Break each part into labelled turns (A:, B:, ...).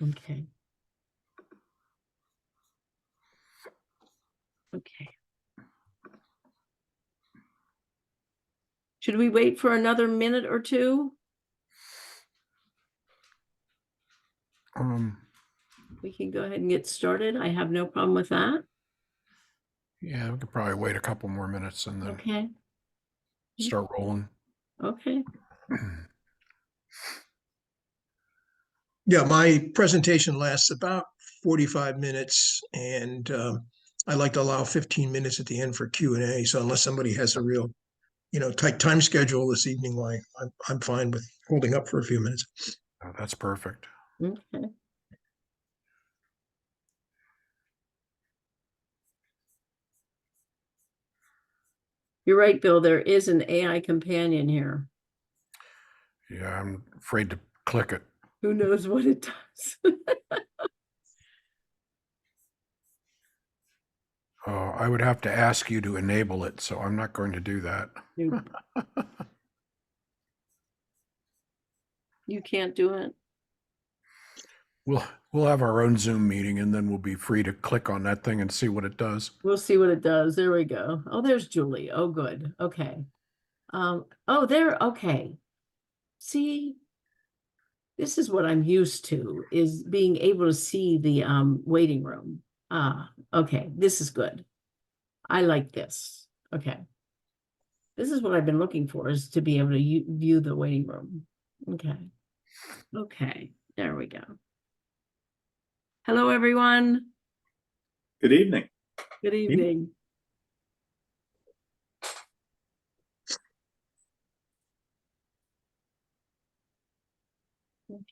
A: Okay. Okay. Should we wait for another minute or two? We can go ahead and get started. I have no problem with that.
B: Yeah, we could probably wait a couple more minutes and then
A: Okay.
B: start rolling.
A: Okay.
C: Yeah, my presentation lasts about 45 minutes, and I like to allow 15 minutes at the end for Q&A. So unless somebody has a real, tight time schedule this evening, I'm fine with holding up for a few minutes.
B: Oh, that's perfect.
A: Okay. You're right, Bill. There is an AI companion here.
B: Yeah, I'm afraid to click it.
A: Who knows what it does?
B: I would have to ask you to enable it, so I'm not going to do that.
A: Nope. You can't do it.
B: We'll have our own Zoom meeting, and then we'll be free to click on that thing and see what it does.
A: We'll see what it does. There we go. Oh, there's Julie. Oh, good. Okay. Oh, there. Okay. See, this is what I'm used to, is being able to see the waiting room. Okay. This is good. I like this. Okay. This is what I've been looking for, is to be able to view the waiting room. Okay. Okay. There we go. Hello, everyone.
D: Good evening.
A: Good evening.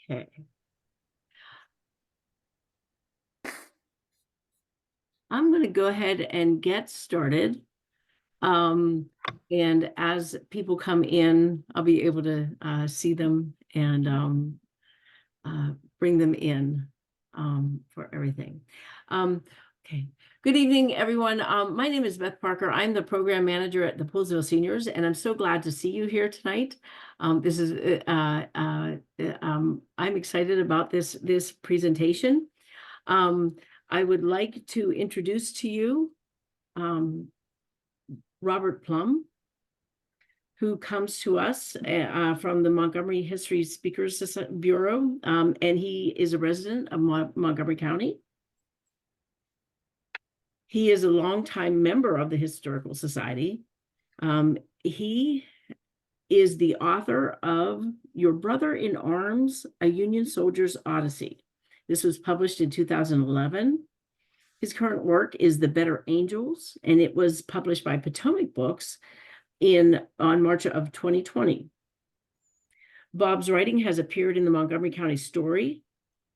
A: Okay. I'm going to go ahead and get started. And as people come in, I'll be able to see them and bring them in for everything. Okay. Good evening, everyone. My name is Beth Parker. I'm the program manager at the Poolsville Seniors, and I'm so glad to see you here tonight. I'm excited about this presentation. I would like to introduce to you Robert Plum, who comes to us from the Montgomery History Speakers Bureau, and he is a resident of Montgomery County. He is a longtime member of the Historical Society. He is the author of Your Brother in Arms, A Union Soldier's Odyssey. This was published in 2011. His current work is The Better Angels, and it was published by Potomac Books on March of 2020. Bob's writing has appeared in the Montgomery County Story,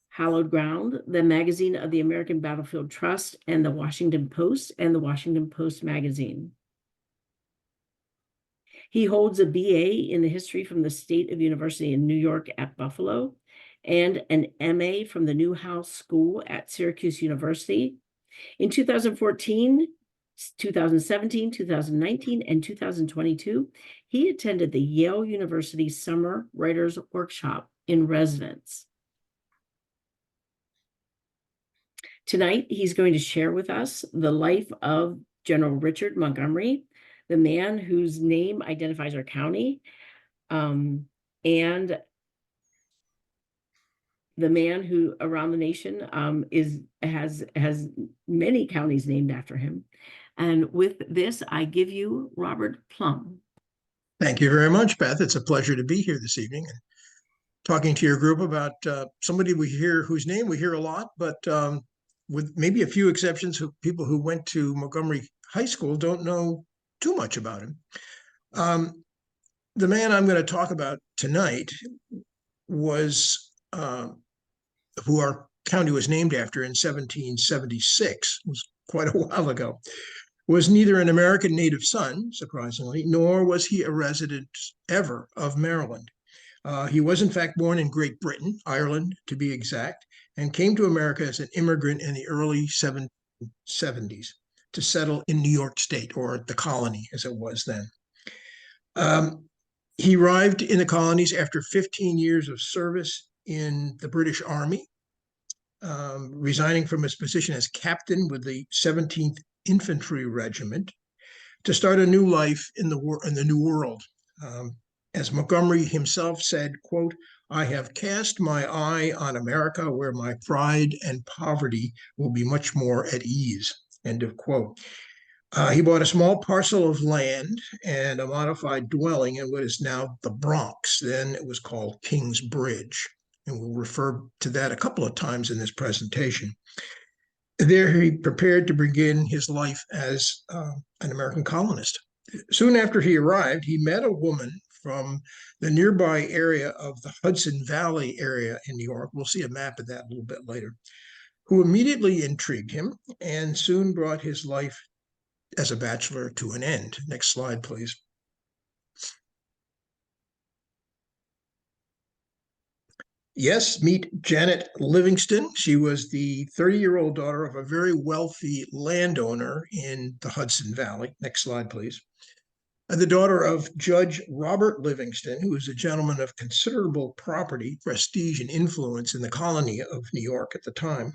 A: Hallowed Ground, the magazine of the American Battlefield Trust, and the Washington Post and the Washington Post magazine. He holds a BA in the history from the State of University in New York at Buffalo, and an MA from the Newhouse School at Syracuse University. In 2014, 2017, 2019, and 2022, he attended the Yale University Summer Writers Workshop in residence. Tonight, he's going to share with us the life of General Richard Montgomery, the man whose name identifies our county, and the man who around the nation has many counties named after him. And with this, I give you Robert Plum.
C: Thank you very much, Beth. It's a pleasure to be here this evening and talking to your group about somebody whose name we hear a lot, but with maybe a few exceptions, people who went to Montgomery High School don't know too much about him. The man I'm going to talk about tonight was who our county was named after in 1776, it was quite a while ago, was neither an American native son, surprisingly, nor was he a resident ever of Maryland. He was, in fact, born in Great Britain, Ireland to be exact, and came to America as an immigrant in the early 1770s to settle in New York State, or the colony as it was then. He arrived in the colonies after 15 years of service in the British Army, resigning from his position as captain with the 17th Infantry Regiment to start a new life in the New World. As Montgomery himself said, quote, "I have cast my eye on America where my pride and poverty will be much more at ease," end of quote. He bought a small parcel of land and a modified dwelling in what is now the Bronx. Then it was called King's Bridge, and we'll refer to that a couple of times in this presentation. There he prepared to begin his life as an American colonist. Soon after he arrived, he met a woman from the nearby area of the Hudson Valley area in New York. We'll see a map of that a little bit later, who immediately intrigued him and soon brought his life as a bachelor to an end. Next slide, please. Yes, meet Janet Livingston. She was the 30-year-old daughter of a very wealthy landowner in the Hudson Valley. Next slide, please. The daughter of Judge Robert Livingston, who was a gentleman of considerable property, prestige, and influence in the colony of New York at the time.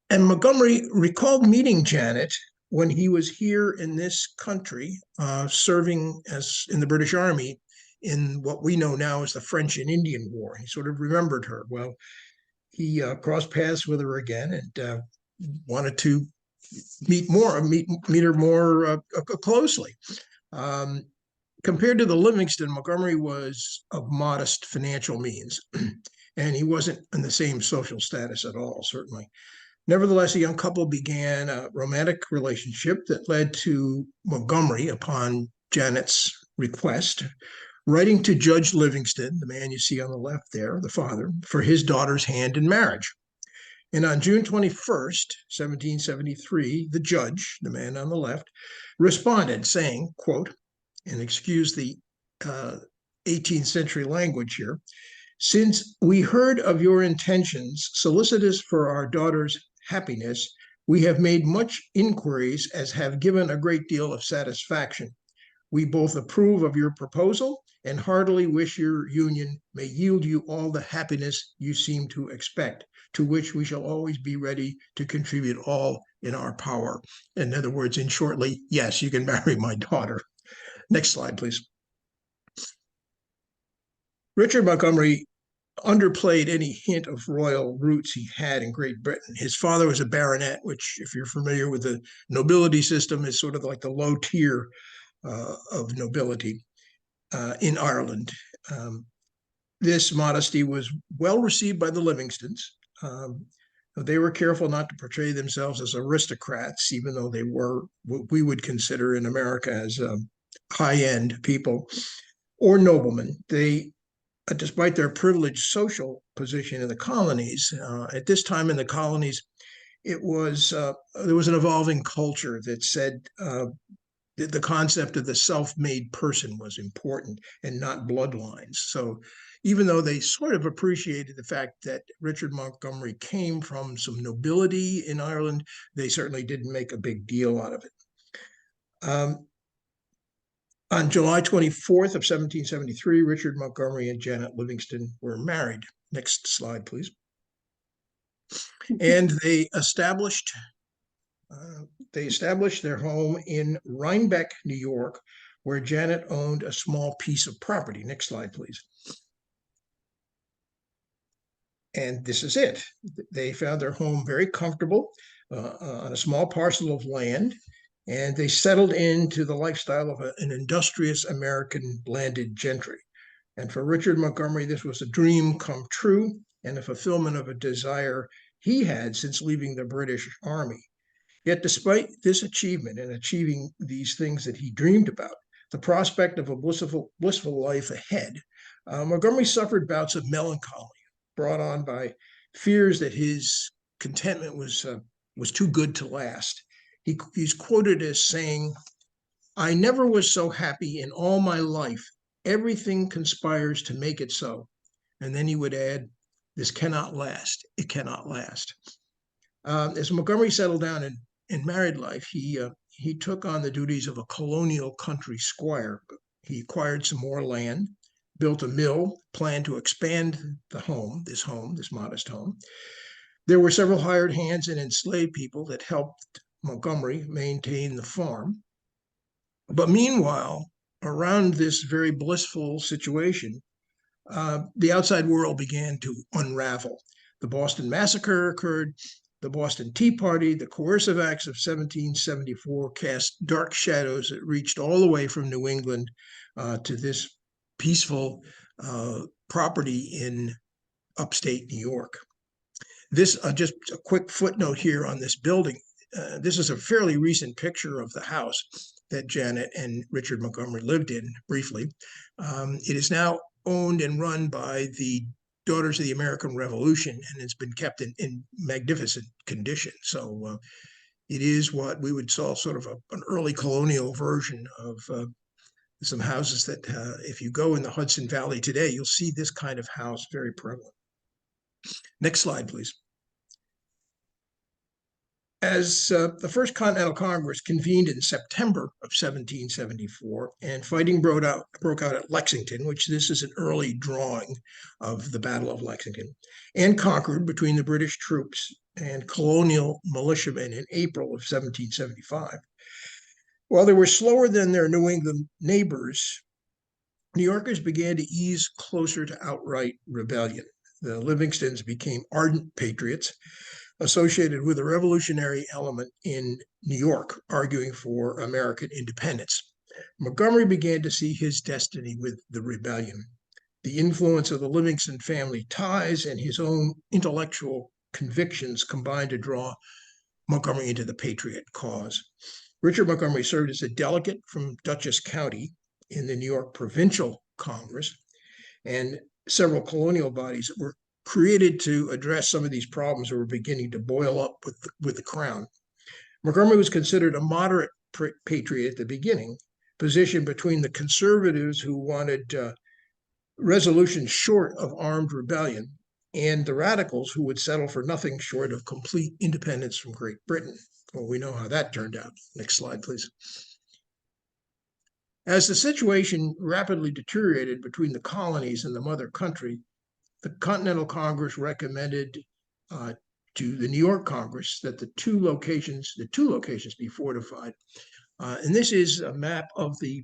C: And Montgomery recalled meeting Janet when he was here in this country, serving as in the British Army in what we know now as the French and Indian War. He sort of remembered her. Well, he crossed paths with her again and wanted to meet her more closely. Compared to the Livingston, Montgomery was of modest financial means, and he wasn't in the same social status at all, certainly. Nevertheless, the young couple began a romantic relationship that led to Montgomery, upon Janet's request, writing to Judge Livingston, the man you see on the left there, the father, for his daughter's hand in marriage. And on June 21st, 1773, the judge, the man on the left, responded saying, quote, and excuse the 18th century language here, "Since we heard of your intentions solicitous for our daughter's happiness, we have made much inquiries as have given a great deal of satisfaction. We both approve of your proposal and heartily wish your union may yield you all the happiness you seem to expect, to which we shall always be ready to contribute all in our power." In other words, in shortly, yes, you can marry my daughter. Next slide, please. Richard Montgomery underplayed any hint of royal roots he had in Great Britain. His father was a baronet, which, if you're familiar with the nobility system, is sort of like the low tier of nobility in Ireland. This modesty was well received by the Livingstons. They were careful not to portray themselves as aristocrats, even though they were what we would consider in America as high-end people or noblemen. They, despite their privileged social position in the colonies, at this time in the colonies, there was an evolving culture that said the concept of the self-made person was important and not bloodlines. So even though they sort of appreciated the fact that Richard Montgomery came from some nobility in Ireland, they certainly didn't make a big deal out of it. On July 24th of 1773, Richard Montgomery and Janet Livingston were married. Next slide, please. And they established their home in Rhinebeck, New York, where Janet owned a small piece of property. Next slide, please. And this is it. They found their home very comfortable on a small parcel of land, and they settled into the lifestyle of an industrious American landed gentry. And for Richard Montgomery, this was a dream come true and a fulfillment of a desire he had since leaving the British Army. Yet despite this achievement and achieving these things that he dreamed about, the prospect of a blissful life ahead, Montgomery suffered bouts of melancholy brought on by fears that his contentment was too good to last. He's quoted as saying, "I never was so happy in all my life. Everything conspires to make it so." And then he would add, "This cannot last. It cannot last." As Montgomery settled down in married life, he took on the duties of a colonial country squire. He acquired some more land, built a mill, planned to expand this modest home. There were several hired hands and enslaved people that helped Montgomery maintain the farm. But meanwhile, around this very blissful situation, the outside world began to unravel. The Boston Massacre occurred, the Boston Tea Party, the coercive acts of 1774 cast dark shadows that reached all the way from New England to this peaceful property in upstate New York. This, just a quick footnote here on this building. This is a fairly recent picture of the house that Janet and Richard Montgomery lived in briefly. It is now owned and run by the Daughters of the American Revolution, and it's been kept in magnificent condition. So it is what we would call sort of an early colonial version of some houses that if you go in the Hudson Valley today, you'll see this kind of house very prevalent. Next slide, please. As the First Continental Congress convened in September of 1774, and fighting broke out at Lexington, which this is an early drawing of the Battle of Lexington, and Concord between the British troops and colonial militiamen in April of 1775. While they were slower than their New England neighbors, New Yorkers began to ease closer to outright rebellion. The Livingstons became ardent patriots, associated with a revolutionary element in New York, arguing for American independence. Montgomery began to see his destiny with the rebellion. The influence of the Livingston family ties and his own intellectual convictions combined to draw Montgomery into the patriot cause. Richard Montgomery served as a delegate from Dutchess County in the New York Provincial Congress, and several colonial bodies that were created to address some of these problems that were beginning to boil up with the crown. Montgomery was considered a moderate patriot at the beginning, positioned between the conservatives who wanted resolutions short of armed rebellion and the radicals who would settle for nothing short of complete independence from Great Britain. Well, we know how that turned out. Next slide, please. As the situation rapidly deteriorated between the colonies and the mother country, the Continental Congress recommended to the New York Congress that the two locations be fortified. And this is a map of the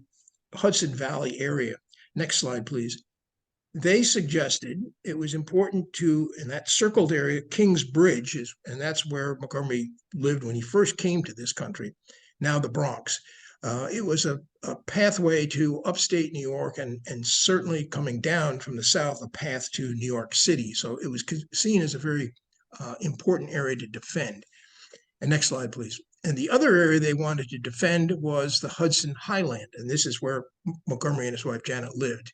C: Hudson Valley area. Next slide, please. They suggested it was important to, in that circled area, King's Bridge, and that's where Montgomery lived when he first came to this country, now the Bronx. It was a pathway to upstate New York, and certainly coming down from the south, a path to New York City. So it was seen as a very important area to defend. And next slide, please. And the other area they wanted to defend was the Hudson Highland. And this is where Montgomery and his wife Janet lived,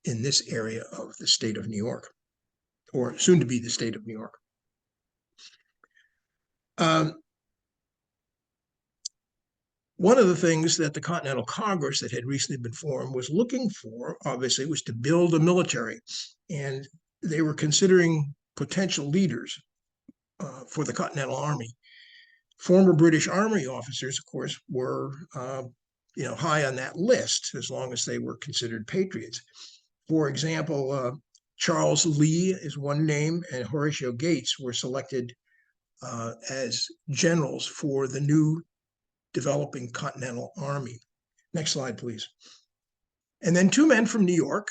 C: in this area of the state of New York, or soon to be the state of New York. One of the things that the Continental Congress that had recently been formed was looking for, obviously, was to build a military. And they were considering potential leaders for the Continental Army. Former British Army officers, of course, were high on that list as long as they were considered patriots. For example, Charles Lee is one name, and Horatio Gates were selected as generals for the new developing Continental Army. Next slide, please. And then two men from New York,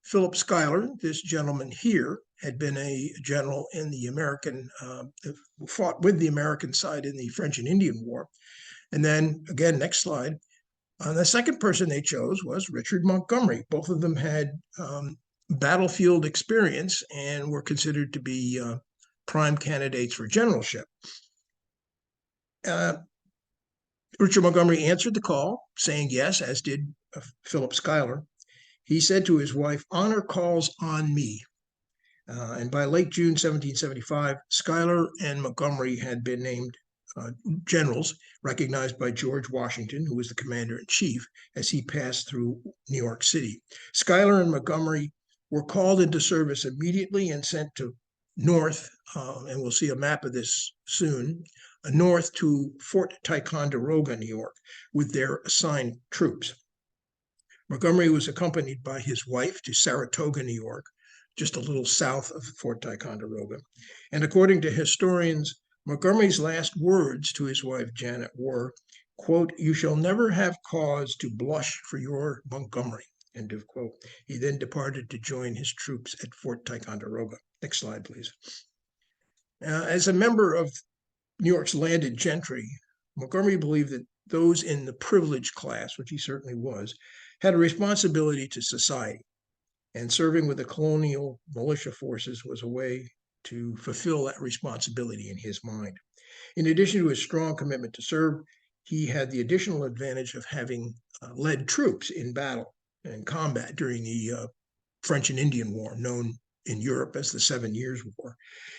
C: Philip Schuyler, this gentleman here, had been a general in the American, fought with the American side in the French and Indian War. And then, again, next slide. The second person they chose was Richard Montgomery. Both of them had battlefield experience and were considered to be prime candidates for generalship. Richard Montgomery answered the call, saying yes, as did Philip Schuyler. He said to his wife, "Honor calls on me." And by late June 1775, Schuyler and Montgomery had been named generals, recognized by George Washington, who was the commander-in-chief, as he passed through New York City. Schuyler and Montgomery were called into service immediately and sent to north, and we'll see a map of this soon, north to Fort Ticonderoga, New York, with their assigned troops. Montgomery was accompanied by his wife to Saratoga, New York, just a little south of Fort Ticonderoga. And according to historians, Montgomery's last words to his wife Janet were, quote, "You shall never have cause to blush for your Montgomery," end of quote. He then departed to join his troops at Fort Ticonderoga. Next slide, please. As a member of New York's landed gentry, Montgomery believed that those in the privileged class, which he certainly was, had a responsibility to society, and serving with the colonial militia forces was a way to fulfill that responsibility in his mind. In addition to his strong commitment to serve, he had the additional advantage of having led troops in battle and combat during the French and Indian War, known in Europe as the 7 Years' War.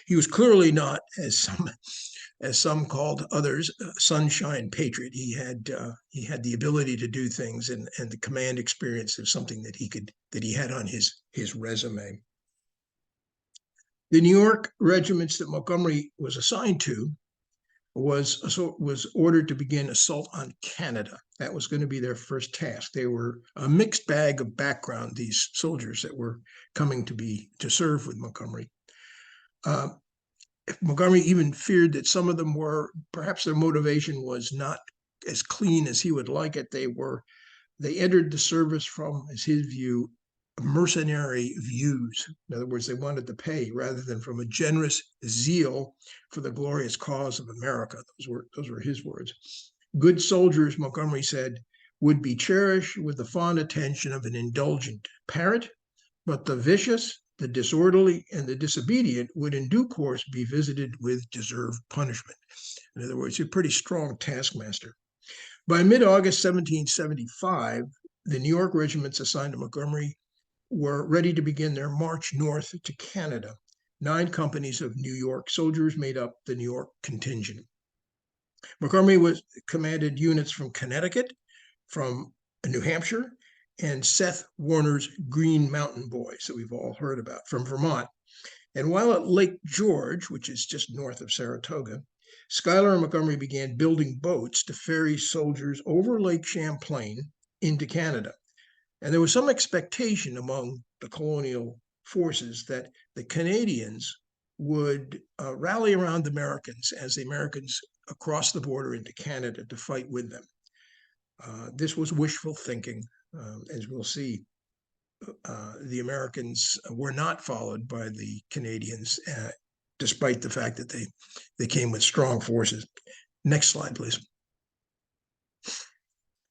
C: He was clearly not, as some called others, sunshine patriot. He had the ability to do things, and the command experience is something that he had on his resume. The New York regiments that Montgomery was assigned to was ordered to begin assault on Canada. That was going to be their first task. They were a mixed bag of background, these soldiers that were coming to serve with Montgomery. Montgomery even feared that some of them perhaps their motivation was not as clean as he would like it. They entered the service from, as his view, mercenary views. In other words, they wanted to pay rather than from a generous zeal for the glorious cause of America. Those were his words. Good soldiers, Montgomery said, would be cherished with the fond attention of an indulgent parent, but the vicious, the disorderly, and the disobedient would in due course be visited with deserved punishment. In other words, a pretty strong taskmaster. By mid-August 1775, the New York regiments assigned to Montgomery were ready to begin their march north to Canada. 9 companies of New York soldiers made up the New York contingent. Montgomery commanded units from Connecticut, from New Hampshire, and Seth Warner's Green Mountain Boys that we've all heard about from Vermont. And while at Lake George, which is just north of Saratoga, Schuyler and Montgomery began building boats to ferry soldiers over Lake Champlain into Canada. And there was some expectation among the colonial forces that the Canadians would rally around the Americans as the Americans crossed the border into Canada to fight with them. This was wishful thinking. As we'll see, the Americans were not followed by the Canadians, despite the fact that they came with strong forces. Next slide, please.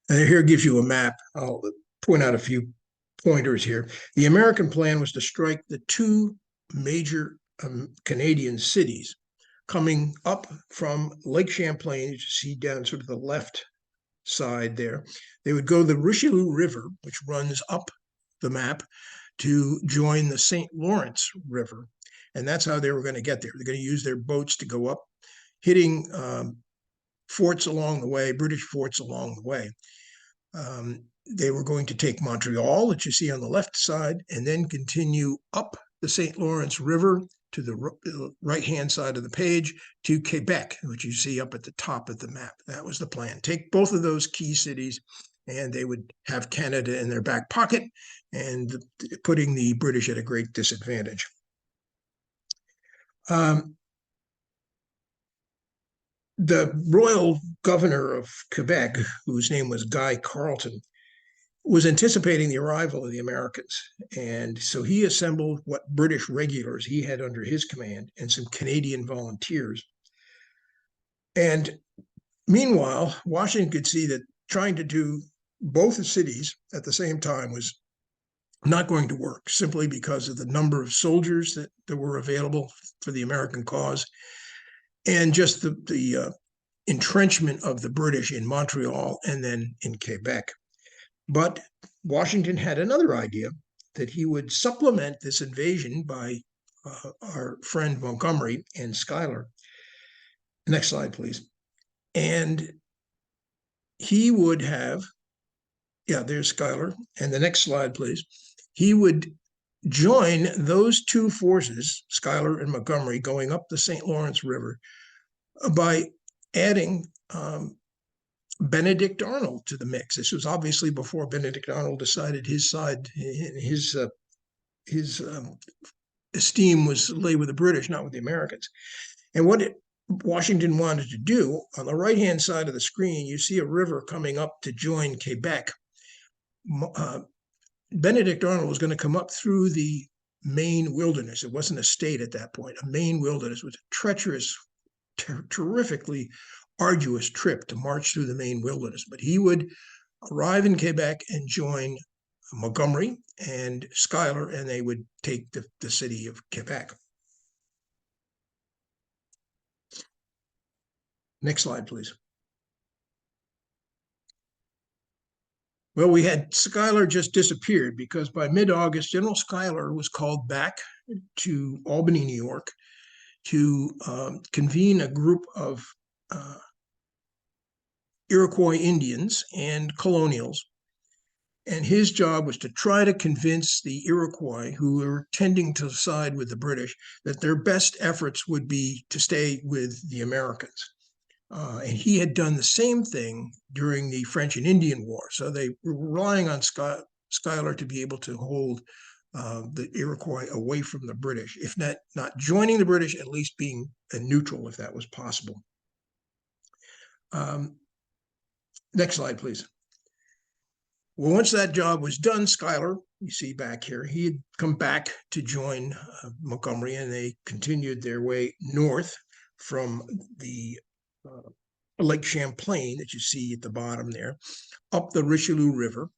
C: And here gives you a map. I'll point out a few pointers here. The American plan was to strike the 2 major Canadian cities coming up from Lake Champlain, as you see down sort of the left side there. They would go the Richelieu River, which runs up the map, to join the St. Lawrence River. And that's how they were going to get there. They're going to use their boats to go up, hitting forts along the way, British forts along the way. They were going to take Montreal, that you see on the left side, and then continue up the St. Lawrence River to the right-hand side of the page to Quebec, which you see up at the top of the map. That was the plan. Take both of those key cities, and they would have Canada in their back pocket, and putting the British at a great disadvantage. The royal governor of Quebec, whose name was Guy Carleton, was anticipating the arrival of the Americans. And so he assembled what British regulars he had under his command and some Canadian volunteers. And meanwhile, Washington could see that trying to do both cities at the same time was not going to work, simply because of the number of soldiers that were available for the American cause, and just the entrenchment of the British in Montreal and then in Quebec. But Washington had another idea, that he would supplement this invasion by our friend Montgomery and Schuyler. Next slide, please. And he would have, there's Schuyler. And the next slide, please. He would join those 2 forces, Schuyler and Montgomery, going up the St. Lawrence River by adding Benedict Arnold to the mix. This was obviously before Benedict Arnold decided his side, his esteem was lay with the British, not with the Americans. And what Washington wanted to do, on the right-hand side of the screen, you see a river coming up to join Quebec. Benedict Arnold was going to come up through the Maine wilderness. It wasn't a state at that point. A Maine wilderness was a treacherous, terrifically arduous trip to march through the Maine wilderness. But he would arrive in Quebec and join Montgomery and Schuyler, and they would take the city of Quebec. Next slide, please. Well, we had Schuyler just disappeared because by mid-August, General Schuyler was called back to Albany, New York, to convene a group of Iroquois Indians and colonials. And his job was to try to convince the Iroquois, who were tending to side with the British, that their best efforts would be to stay with the Americans. And he had done the same thing during the French and Indian War. So they were relying on Schuyler to be able to hold the Iroquois away from the British, if not joining the British, at least being a neutral if that was possible. Next slide, please. Well, once that job was done, Schuyler, you see back here, he had come back to join Montgomery, and they continued their way north from the Lake Champlain that you see at the bottom there, up the Richelieu River.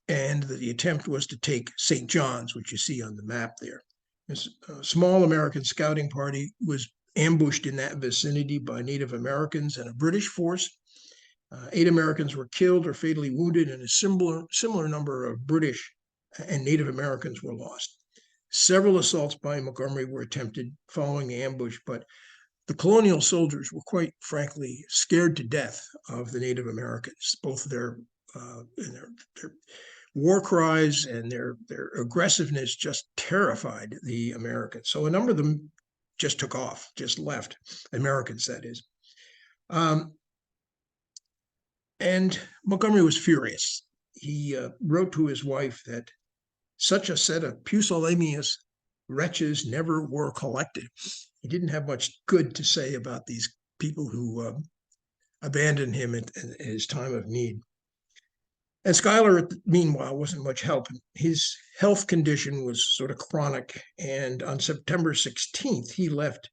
C: And the attempt was to take St. John's, which you see on the map there. This small American scouting party was ambushed in that vicinity by Native Americans and a British force. 8 Americans were killed or fatally wounded, and a similar number of British and Native Americans were lost. Several assaults by Montgomery were attempted following the ambush, but the colonial soldiers were quite frankly scared to death of the Native Americans. Both their war cries and their aggressiveness just terrified the Americans. So a number of them just took off, just left, Americans, that is. And Montgomery was furious. He wrote to his wife that such a set of pusillanimous wretches never were collected. He didn't have much good to say about these people who abandoned him at his time of need. And Schuyler, meanwhile, wasn't much help. His health condition was sort of chronic, and on September 16th, he left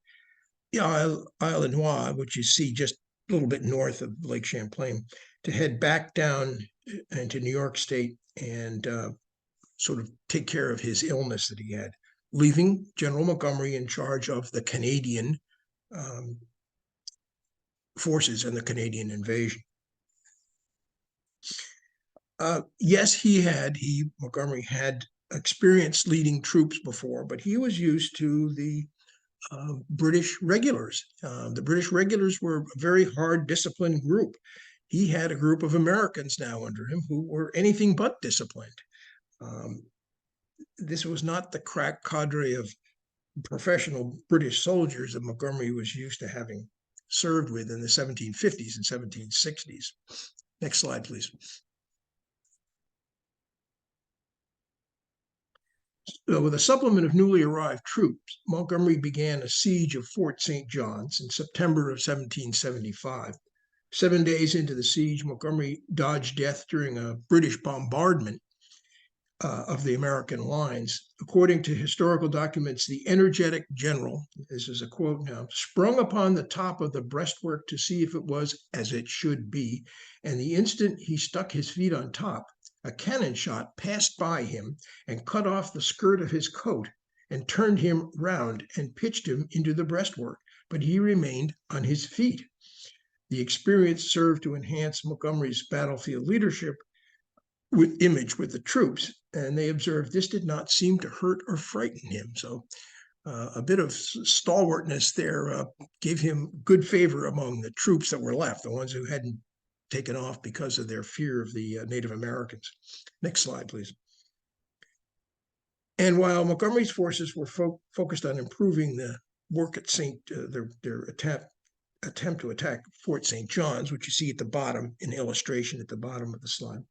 C: Isle-aux-Noix, which you see just a little bit north of Lake Champlain, to head back down into New York State and sort of take care of his illness that he had, leaving General Montgomery in charge of the Canadian forces and the Canadian invasion. Yes, Montgomery had experience leading troops before, but he was used to the British regulars. The British regulars were a very hard, disciplined group. He had a group of Americans now under him who were anything but disciplined. This was not the crack cadre of professional British soldiers that Montgomery was used to having served with in the 1750s and 1760s. Next slide, please. So with a supplement of newly arrived troops, Montgomery began a siege of Fort St. John's in September of 1775. 7 days into the siege, Montgomery dodged death during a British bombardment of the American lines. According to historical documents, the energetic general, this is a quote now, sprung upon the top of the breastwork to see if it was as it should be, and the instant he stuck his feet on top, a cannon shot passed by him and cut off the skirt of his coat and turned him round and pitched him into the breastwork, but he remained on his feet. The experience served to enhance Montgomery's battlefield leadership image with the troops, and they observed this did not seem to hurt or frighten him. So a bit of stalwartness there gave him good favor among the troops that were left, the ones who hadn't taken off because of their fear of the Native Americans. Next slide, please. And while Montgomery's forces were focused on improving the work at their attempt to attack Fort St. John's, which you see at the bottom, in illustration at the bottom of the slide,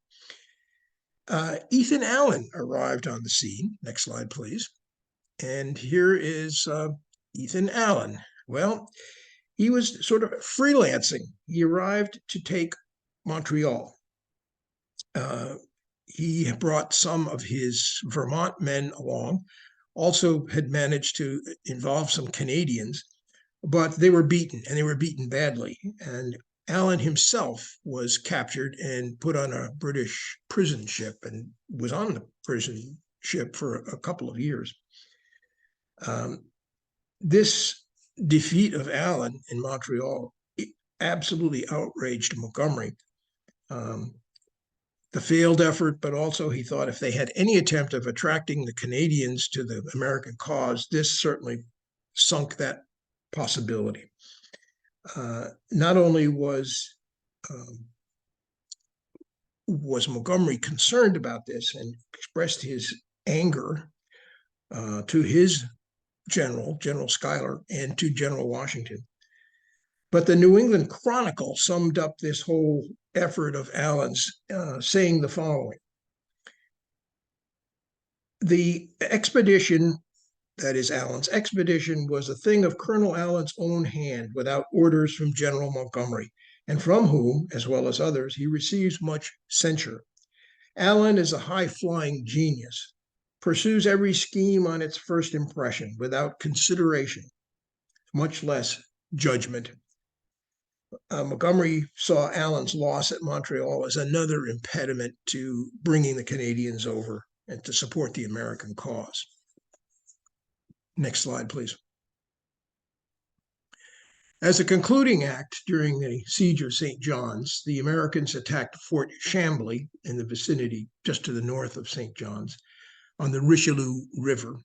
C: Ethan Allen arrived on the scene. Next slide, please. And here is Ethan Allen. Well, he was sort of freelancing. He arrived to take Montreal. He brought some of his Vermont men along, also had managed to involve some Canadians, but they were beaten, and they were beaten badly. And Allen himself was captured and put on a British prison ship and was on the prison ship for a couple of years. This defeat of Allen in Montreal absolutely outraged Montgomery. The failed effort, but also he thought if they had any attempt of attracting the Canadians to the American cause, this certainly sunk that possibility. Not only was Montgomery concerned about this and expressed his anger to his General Schuyler, and to General Washington. But the New England Chronicle summed up this whole effort of Allen's, saying the following: the expedition, that is Allen's expedition, was a thing of Colonel Allen's own hand, without orders from General Montgomery, and from whom, as well as others, he receives much censure. Allen is a high-flying genius, pursues every scheme on its first impression, without consideration, much less judgment. Montgomery saw Allen's loss at Montreal as another impediment to bringing the Canadians over and to support the American cause. Next slide, please. As a concluding act during the siege of St. John's, the Americans attacked Fort Chambly in the vicinity just to the north of St. John's on the Richelieu River,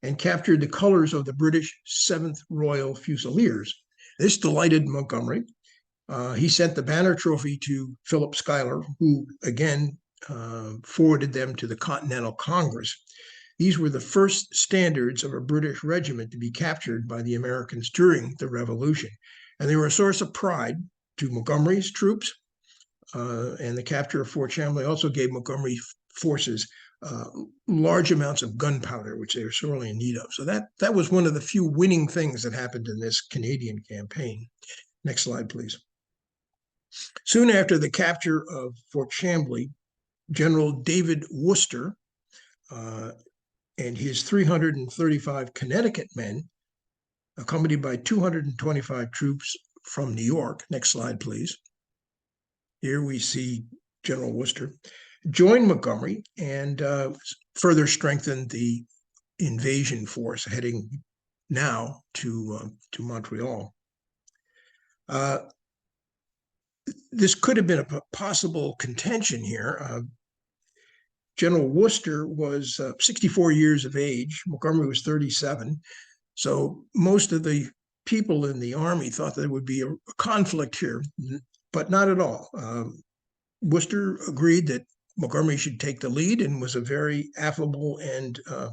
C: and captured the colors of the British 7th Royal Fusiliers. This delighted Montgomery. He sent the banner trophy to Philip Schuyler, who again forwarded them to the Continental Congress. These were the first standards of a British regiment to be captured by the Americans during the Revolution. And they were a source of pride to Montgomery's troops. And the capture of Fort Chambly also gave Montgomery's forces large amounts of gunpowder, which they were sorely in need of. So that was one of the few winning things that happened in this Canadian campaign. Next slide, please. Soon after the capture of Fort Chambly, General David Wooster and his 335 Connecticut men, accompanied by 225 troops from New York. Next slide, please. Here we see General Wooster joined Montgomery and further strengthened the invasion force heading now to Montreal. This could have been a possible contention here. General Wooster was 64 years of age. Montgomery was 37. So most of the people in the army thought there would be a conflict here, but not at all. Wooster agreed that Montgomery should take the lead and was a very affable and a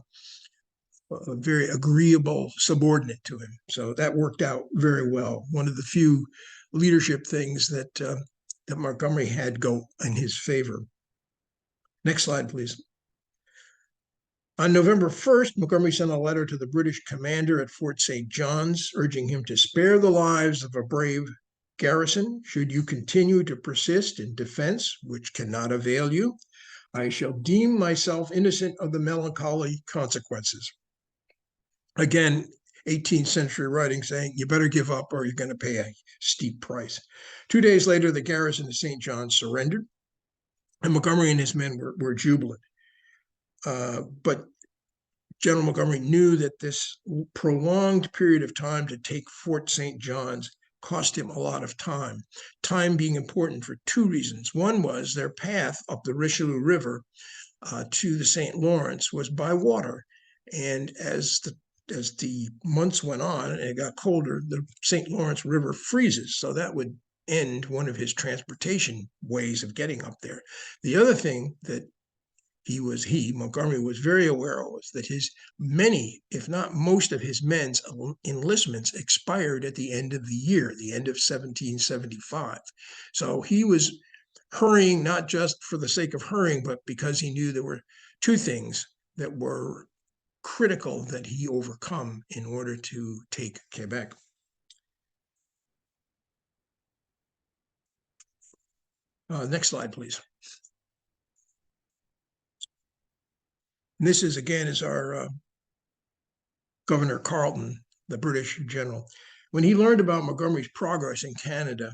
C: very agreeable subordinate to him. So that worked out very well. One of the few leadership things that Montgomery had go in his favor. Next slide, please. On November 1st, Montgomery sent a letter to the British commander at Fort St. John's, urging him to spare the lives of a brave garrison. Should you continue to persist in defense, which cannot avail you, I shall deem myself innocent of the melancholy consequences. Again, 18th century writing saying, you better give up or you're going to pay a steep price. 2 days later, the garrison of St. John's surrendered, and Montgomery and his men were jubilant. But General Montgomery knew that this prolonged period of time to take Fort St. John's cost him a lot of time, time being important for two reasons. One was their path up the Richelieu River to the St. Lawrence was by water. And as the months went on and it got colder, the St. Lawrence River freezes. So that would end one of his transportation ways of getting up there. The other thing that Montgomery was very aware of was that his many, if not most of his men's enlistments expired at the end of the year, the end of 1775. So he was hurrying not just for the sake of hurrying, but because he knew there were two things that were critical that he overcome in order to take Quebec. Next slide, please. And this is, again, is our Governor Carleton, the British general. When he learned about Montgomery's progress in Canada,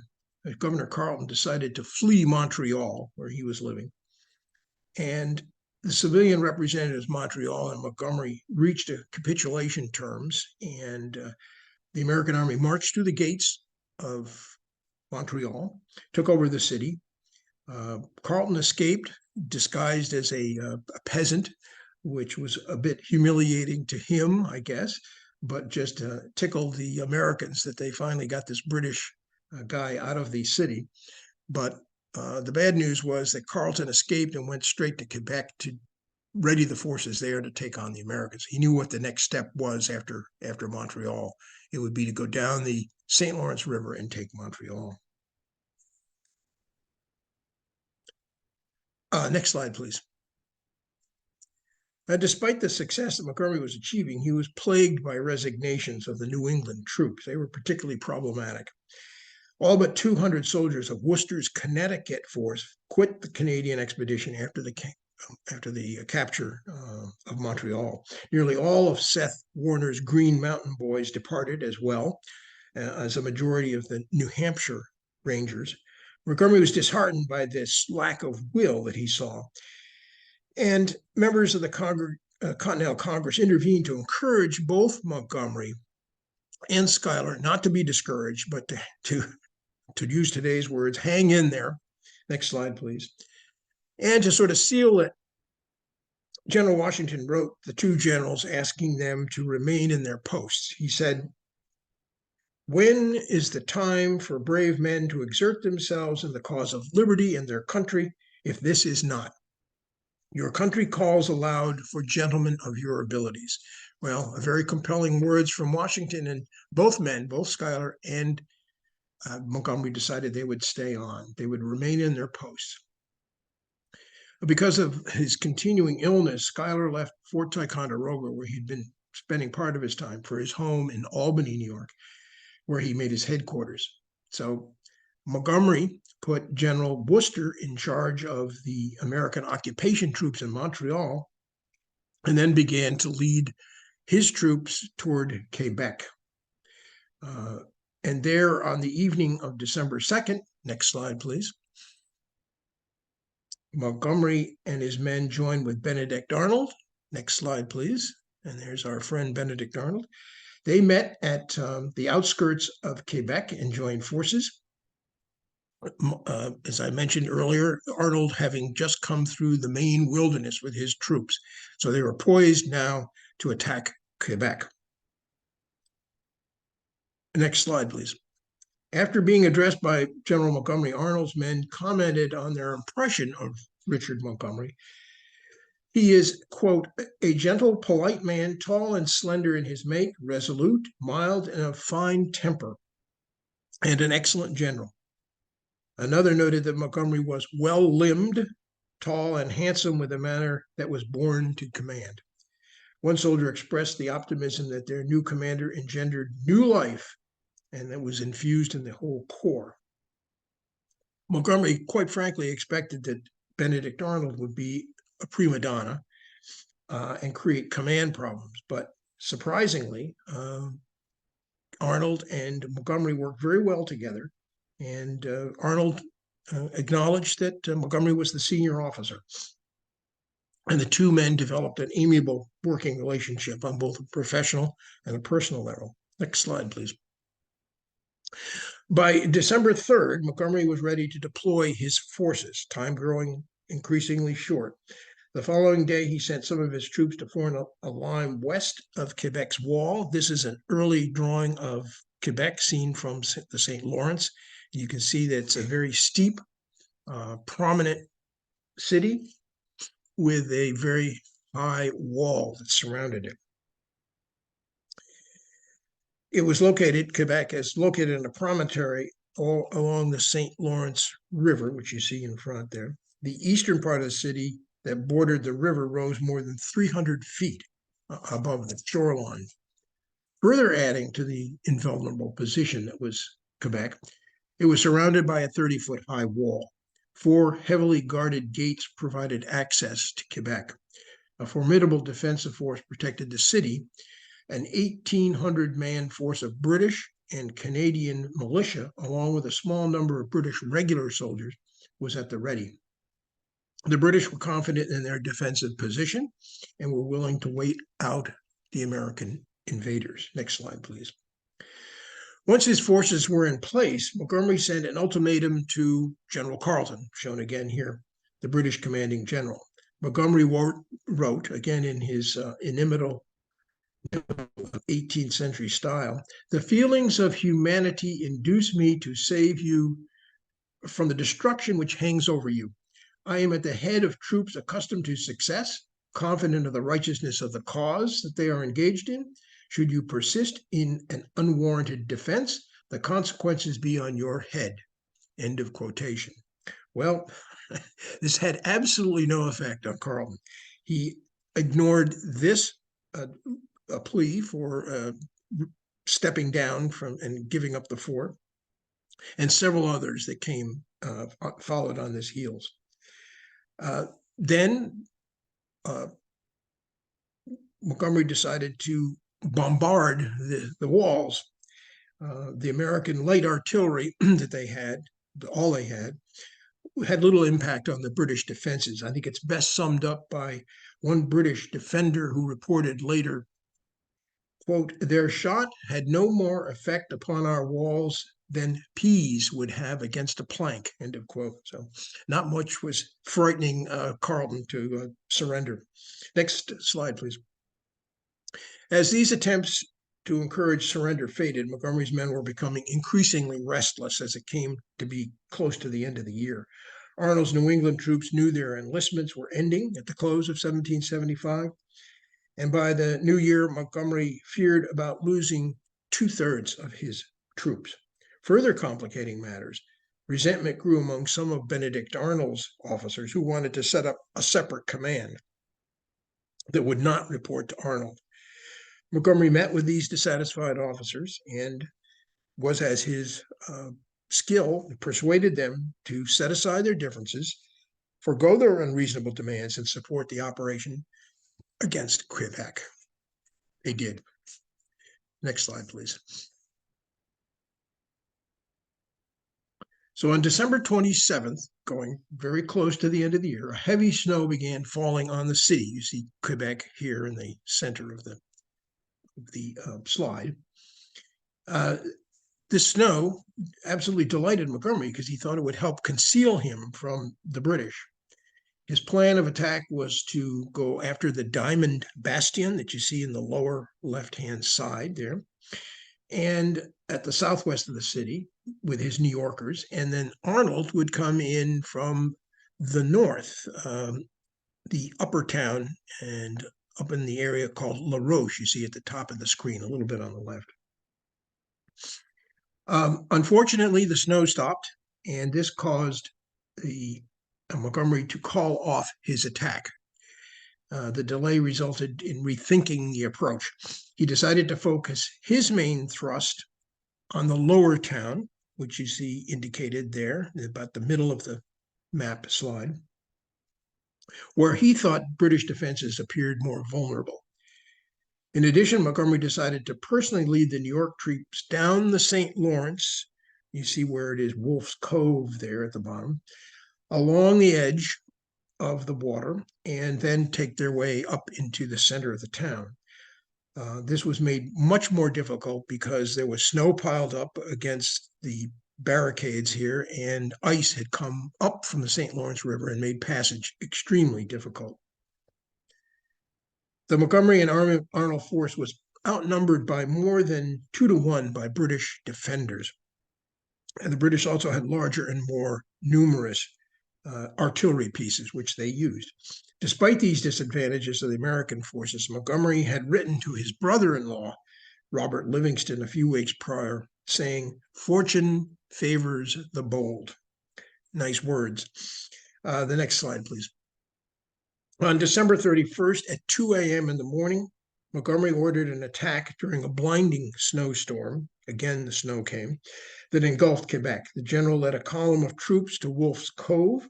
C: Governor Carleton decided to flee Montreal, where he was living. And the civilian representatives of Montreal and Montgomery reached a capitulation terms, and the American army marched through the gates of Montreal, took over the city. Carleton escaped, disguised as a peasant, which was a bit humiliating to him, I guess, but just tickled the Americans that they finally got this British guy out of the city. But the bad news was that Carleton escaped and went straight to Quebec to ready the forces there to take on the Americans. He knew what the next step was after Montreal. It would be to go down the St. Lawrence River and take Montreal. Next slide, please. Despite the success that Montgomery was achieving, he was plagued by resignations of the New England troops. They were particularly problematic. All but 200 soldiers of Worcester's Connecticut force quit the Canadian expedition after the capture of Montreal. Nearly all of Seth Warner's Green Mountain Boys departed as well as a majority of the New Hampshire Rangers. Montgomery was disheartened by this lack of will that he saw. And members of the Continental Congress intervened to encourage both Montgomery and Schuyler not to be discouraged, but to use today's words, hang in there. Next slide, please. And to sort of seal it, General Washington wrote the two generals asking them to remain in their posts. He said, "When is the time for brave men to exert themselves in the cause of liberty in their country, if this is not? Your country calls aloud for gentlemen of your abilities." Well, very compelling words from Washington, and both men, both Schuyler and Montgomery, decided they would stay on. They would remain in their posts. Because of his continuing illness, Schuyler left Fort Ticonderoga, where he'd been spending part of his time, for his home in Albany, New York, where he made his headquarters. So Montgomery put General Worcester in charge of the American occupation troops in Montreal, and then began to lead his troops toward Quebec. And there, on the evening of December 2nd, next slide, please, Montgomery and his men joined with Benedict Arnold. Next slide, please. And there's our friend Benedict Arnold. They met at the outskirts of Quebec and joined forces. As I mentioned earlier, Arnold having just come through the Maine wilderness with his troops. So they were poised now to attack Quebec. Next slide, please. After being addressed by General Montgomery, Arnold's men commented on their impression of Richard Montgomery. He is, quote, "a gentle, polite man, tall and slender in his make, resolute, mild, and of fine temper, and an excellent general." Another noted that Montgomery was well-limbed, tall, and handsome, with a manner that was born to command. One soldier expressed the optimism that their new commander engendered new life, and that was infused in the whole corps. Montgomery, quite frankly, expected that Benedict Arnold would be a prima donna and create command problems. But surprisingly, Arnold and Montgomery worked very well together. And Arnold acknowledged that Montgomery was the senior officer. And the two men developed an amiable working relationship on both a professional and a personal level. Next slide, please. By December 3rd, Montgomery was ready to deploy his forces, time growing increasingly short. The following day, he sent some of his troops to form a line west of Quebec's wall. This is an early drawing of Quebec seen from the St. Lawrence. You can see that it's a very steep, prominent city with a very high wall that surrounded it. Quebec is located in a promontory all along the St. Lawrence River, which you see in front there. The eastern part of the city that bordered the river rose more than 300 feet above the shoreline. Further adding to the invulnerable position that was Quebec, it was surrounded by a 30-foot high wall. 4 heavily guarded gates provided access to Quebec. A formidable defensive force protected the city. An 1,800-man force of British and Canadian militia, along with a small number of British regular soldiers, was at the ready. The British were confident in their defensive position and were willing to wait out the American invaders. Next slide, please. Once his forces were in place, Montgomery sent an ultimatum to General Carleton, shown again here, the British commanding general. Montgomery wrote, again in his inimitable 18th century style, "The feelings of humanity induce me to save you from the destruction which hangs over you. I am at the head of troops accustomed to success, confident of the righteousness of the cause that they are engaged in. Should you persist in an unwarranted defense, the consequences be on your head." End of quotation. Well, this had absolutely no effect on Carleton. He ignored this a plea for stepping down from and giving up the fort, and several others that came followed on his heels. Then Montgomery decided to bombard the walls. The American light artillery that they had, all they had little impact on the British defenses. I think it's best summed up by one British defender who reported later, quote, "Their shot had no more effect upon our walls than peas would have against a plank," end of quote. So not much was frightening Carleton to surrender. Next slide, please. As these attempts to encourage surrender faded, Montgomery's men were becoming increasingly restless as it came to be close to the end of the year. Arnold's New England troops knew their enlistments were ending at the close of 1775, and by the new year, Montgomery feared about losing 2/3 of his troops. Further complicating matters, resentment grew among some of Benedict Arnold's officers who wanted to set up a separate command that would not report to Arnold. Montgomery met with these dissatisfied officers and was, as his skill, persuaded them to set aside their differences, forego their unreasonable demands, and support the operation against Quebec. They did. Next slide, please. So on December 27th, going very close to the end of the year, a heavy snow began falling on the city. You see Quebec here in the center of the slide. This snow absolutely delighted Montgomery because he thought it would help conceal him from the British. His plan of attack was to go after the Diamond Bastion that you see in the lower left-hand side there, and at the southwest of the city with his New Yorkers, and then Arnold would come in from the north, the upper town, and up in the area called La Roche, you see at the top of the screen, a little bit on the left. Unfortunately, the snow stopped, and this caused Montgomery to call off his attack. The delay resulted in rethinking the approach. He decided to focus his main thrust on the lower town, which you see indicated there, about the middle of the map slide, where he thought British defenses appeared more vulnerable. In addition, Montgomery decided to personally lead the New York troops down the St. Lawrence, you see where it is Wolf's Cove there at the bottom, along the edge of the water, and then take their way up into the center of the town. This was made much more difficult because there was snow piled up against the barricades here, and ice had come up from the St. Lawrence River and made passage extremely difficult. The Montgomery and Arnold force was outnumbered by more than 2-to-1 by British defenders. And the British also had larger and more numerous artillery pieces, which they used. Despite these disadvantages of the American forces, Montgomery had written to his brother-in-law, Robert Livingston, a few weeks prior, saying, "Fortune favors the bold." Nice words. The next slide, please. On December 31st at 2 a.m. in the morning, Montgomery ordered an attack during a blinding snowstorm. Again, the snow came, that engulfed Quebec. The general led a column of troops to Wolfe's Cove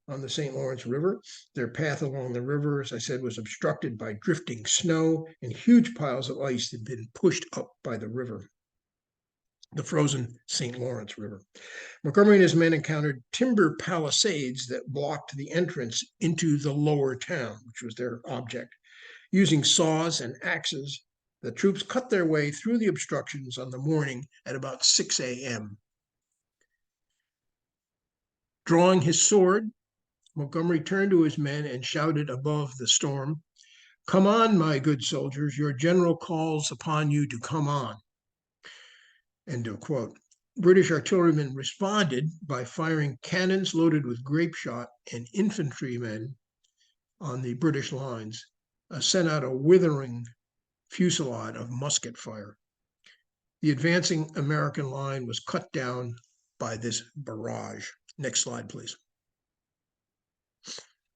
C: on the St. Lawrence River. Their path along the river, as I said, was obstructed by drifting snow and huge piles of ice that had been pushed up by the river, the frozen St. Lawrence River. Montgomery and his men encountered timber palisades that blocked the entrance into the lower town, which was their object. Using saws and axes, the troops cut their way through the obstructions on the morning at about 6 a.m. Drawing his sword, Montgomery turned to his men and shouted above the storm, "Come on, my good soldiers, your general calls upon you to come on." End of quote. British artillerymen responded by firing cannons loaded with grape shot, and infantrymen on the British lines sent out a withering fusillade of musket fire. The advancing American line was cut down by this barrage. Next slide, please.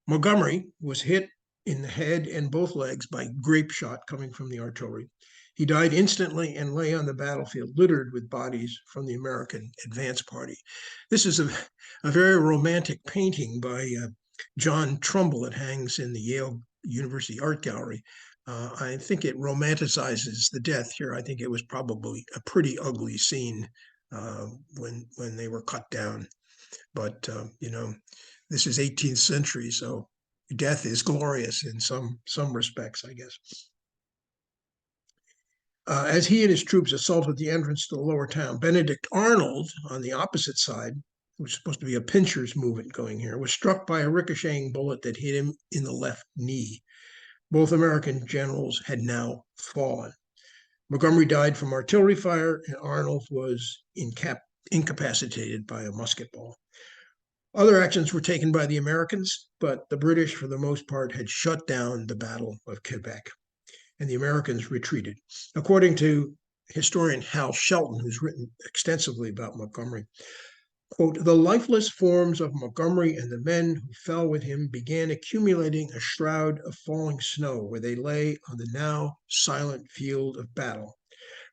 C: Montgomery was hit in the head and both legs by grape shot coming from the artillery. He died instantly and lay on the battlefield littered with bodies from the American advance party. This is a very romantic painting by John Trumbull. It hangs in the Yale University Art Gallery. I think it romanticizes the death here. I think it was probably a pretty ugly scene when they were cut down. But, this is 18th century, so death is glorious in some respects, I guess. As he and his troops assaulted the entrance to the lower town, Benedict Arnold, on the opposite side, which was supposed to be a pincer's movement going here, was struck by a ricocheting bullet that hit him in the left knee. Both American generals had now fallen. Montgomery died from artillery fire, and Arnold was incapacitated by a musket ball. Other actions were taken by the Americans, but the British, for the most part, had shut down the Battle of Quebec, and the Americans retreated. According to historian Hal Shelton, who's written extensively about Montgomery, quote, "The lifeless forms of Montgomery and the men who fell with him began accumulating a shroud of falling snow where they lay on the now silent field of battle.